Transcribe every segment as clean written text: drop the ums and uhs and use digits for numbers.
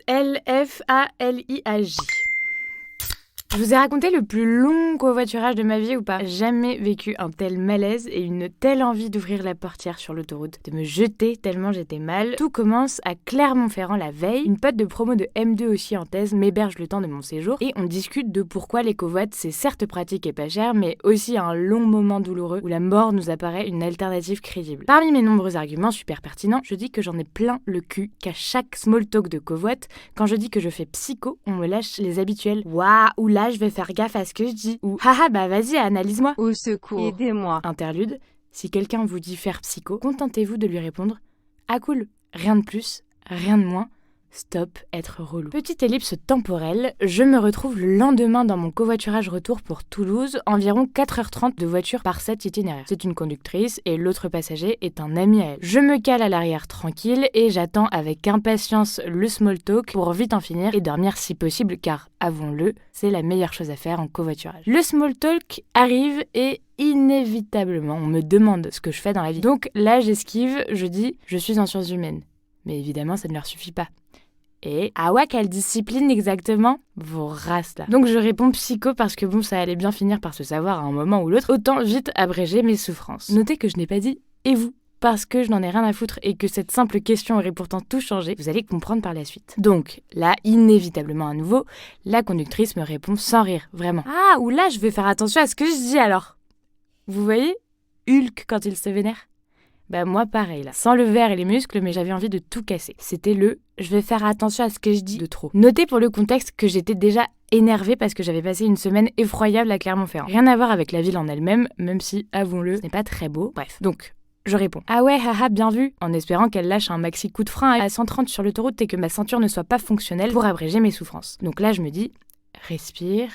@LFALIAJ. Je vous ai raconté le plus long covoiturage de ma vie ou pas ? Jamais vécu un tel malaise et une telle envie d'ouvrir la portière sur l'autoroute, de me jeter tellement j'étais mal. Tout commence à Clermont-Ferrand la veille. Une pote de promo de M2 aussi en thèse m'héberge le temps de mon séjour et on discute de pourquoi les covoites c'est certes pratique et pas cher, mais aussi un long moment douloureux où la mort nous apparaît une alternative crédible. Parmi mes nombreux arguments super pertinents, je dis que j'en ai plein le cul, qu'à chaque small talk de covoite, quand je dis que je fais psycho, on me lâche les habituels « Waouh, ou là je vais faire gaffe à ce que je dis » ou « Haha bah vas-y analyse-moi » Au secours, aidez-moi. Interlude, si quelqu'un vous dit faire psycho, contentez-vous de lui répondre « Ah cool, rien de plus, rien de moins, stop, être relou ». Petite ellipse temporelle, je me retrouve le lendemain dans mon covoiturage retour pour Toulouse, environ 4h30 de voiture par cet itinéraire. C'est une conductrice et l'autre passager est un ami à elle. Je me cale à l'arrière tranquille et j'attends avec impatience le small talk pour vite en finir et dormir si possible car, avouons-le, c'est la meilleure chose à faire en covoiturage. Le small talk arrive et inévitablement on me demande ce que je fais dans la vie. Donc là j'esquive, je dis « je suis en sciences humaines ». Mais évidemment ça ne leur suffit pas. Et ah ouais, quelle discipline exactement ? Vos races là. Donc je réponds psycho parce que bon, ça allait bien finir par se savoir à un moment ou l'autre. Autant vite abréger mes souffrances. Notez que je n'ai pas dit « et vous ?» parce que je n'en ai rien à foutre et que cette simple question aurait pourtant tout changé. Vous allez comprendre par la suite. Donc là, inévitablement à nouveau, la conductrice me répond sans rire, vraiment. Ah, ou là, je vais faire attention à ce que je dis alors. Vous voyez Hulk quand il se vénère ? Bah moi pareil là, sans le verre et les muscles, mais j'avais envie de tout casser. C'était le « je vais faire attention à ce que je dis » de trop. Notez pour le contexte que j'étais déjà énervée parce que j'avais passé une semaine effroyable à Clermont-Ferrand. Rien à voir avec la ville en elle-même, même si, avouons-le, ce n'est pas très beau. Bref, donc je réponds « Ah ouais, haha, bien vu », en espérant qu'elle lâche un maxi coup de frein à 130 sur l'autoroute et que ma ceinture ne soit pas fonctionnelle pour abréger mes souffrances. Donc là je me dis « respire,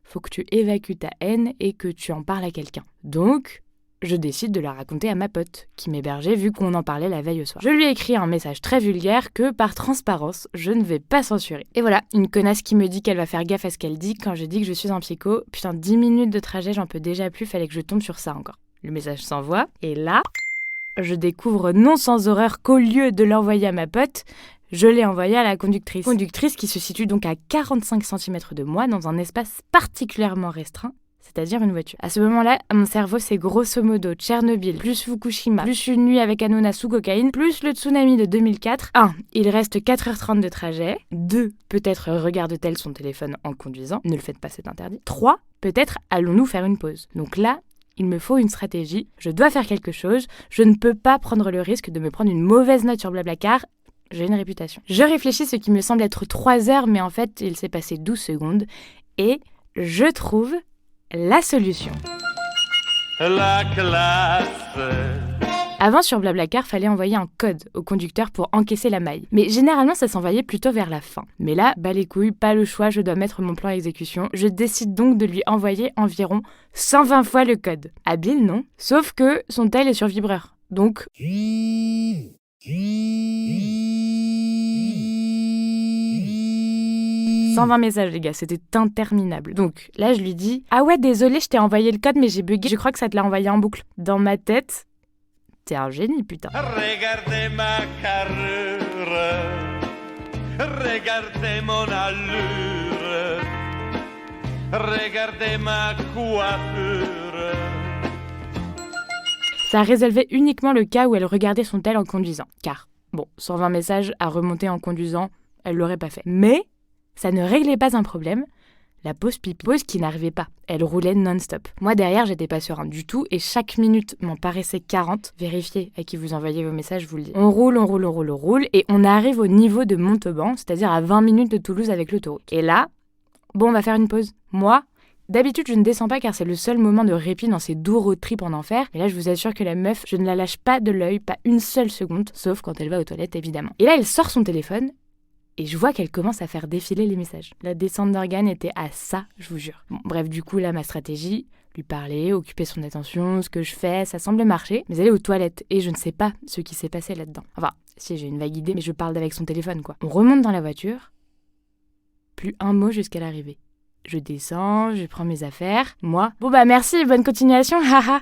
faut que tu évacues ta haine et que tu en parles à quelqu'un. » Donc je décide de la raconter à ma pote, qui m'hébergeait vu qu'on en parlait la veille au soir. Je lui ai écrit un message très vulgaire que, par transparence, je ne vais pas censurer. Et voilà, une connasse qui me dit qu'elle va faire gaffe à ce qu'elle dit quand je dis que je suis un psycho. Putain, 10 minutes de trajet, j'en peux déjà plus, fallait que je tombe sur ça encore. Le message s'envoie, et là, je découvre non sans horreur qu'au lieu de l'envoyer à ma pote, je l'ai envoyé à la conductrice. Conductrice qui se situe donc à 45 cm de moi, dans un espace particulièrement restreint, c'est-à-dire une voiture. À ce moment-là, mon cerveau, c'est grosso modo Tchernobyl, plus Fukushima, plus une nuit avec Hanouna sous cocaïne, plus le tsunami de 2004. 1. Il reste 4h30 de trajet. 2. Peut-être regarde-t-elle son téléphone en conduisant. Ne le faites pas, c'est interdit. 3. Peut-être allons-nous faire une pause. Donc là, il me faut une stratégie. Je dois faire quelque chose. Je ne peux pas prendre le risque de me prendre une mauvaise note sur Blablacar. J'ai une réputation. Je réfléchis ce qui me semble être 3 heures, mais en fait, il s'est passé 12 secondes. Et je trouve la solution. La classe. Avant, sur Blablacar, fallait envoyer un code au conducteur pour encaisser la maille. Mais généralement, ça s'envoyait plutôt vers la fin. Mais là, bah les couilles, pas le choix, je dois mettre mon plan à exécution. Je décide donc de lui envoyer environ 120 fois le code. Habile, non ? Sauf que son tel est sur vibreur. Donc 120 messages, les gars, c'était interminable. Donc là, je lui dis « Ah ouais, désolé, je t'ai envoyé le code, mais j'ai bugué. Je crois que ça te l'a envoyé en boucle. » Dans ma tête, t'es un génie, putain. Regardez ma carrure, regardez mon allure, regardez ma coiffure. Ça résolvait uniquement le cas où elle regardait son tel en conduisant. Car, bon, 120 messages à remonter en conduisant, elle l'aurait pas fait. Mais ça ne réglait pas un problème, la pause pipi. Pause qui n'arrivait pas, elle roulait non-stop. Moi derrière, j'étais pas serein du tout et chaque minute m'en paraissait 40. Vérifiez à qui vous envoyez vos messages, je vous le dis. On roule et on arrive au niveau de Montauban, c'est-à-dire à 20 minutes de Toulouse avec l'autoroute. Et là, bon, on va faire une pause. Moi, d'habitude, je ne descends pas car c'est le seul moment de répit dans ces doux road trips en enfer. Et là, je vous assure que la meuf, je ne la lâche pas de l'œil, pas une seule seconde, sauf quand elle va aux toilettes, évidemment. Et là, elle sort son téléphone et je vois qu'elle commence à faire défiler les messages. La descente d'organes était à ça, je vous jure. Bon, bref, du coup, là, ma stratégie, lui parler, occuper son attention, ce que je fais, ça semble marcher. Mais elle est aux toilettes et je ne sais pas ce qui s'est passé là-dedans. Enfin, si j'ai une vague idée, mais je parle avec son téléphone, quoi. On remonte dans la voiture, plus un mot jusqu'à l'arrivée. Je descends, je prends mes affaires. Moi, bon bah merci, bonne continuation, haha.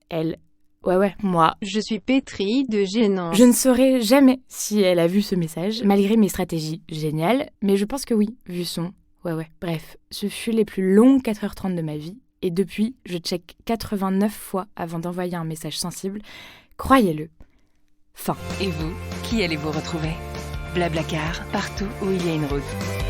Elle Ouais, moi. Je suis pétrie de gênance. Je ne saurais jamais si elle a vu ce message, malgré mes stratégies géniales, mais je pense que oui, vu son. Ouais. Bref, ce fut les plus longues 4h30 de ma vie, et depuis, je check 89 fois avant d'envoyer un message sensible. Croyez-le. Fin. Et vous, qui allez-vous retrouver ? Blablacar, partout où il y a une route.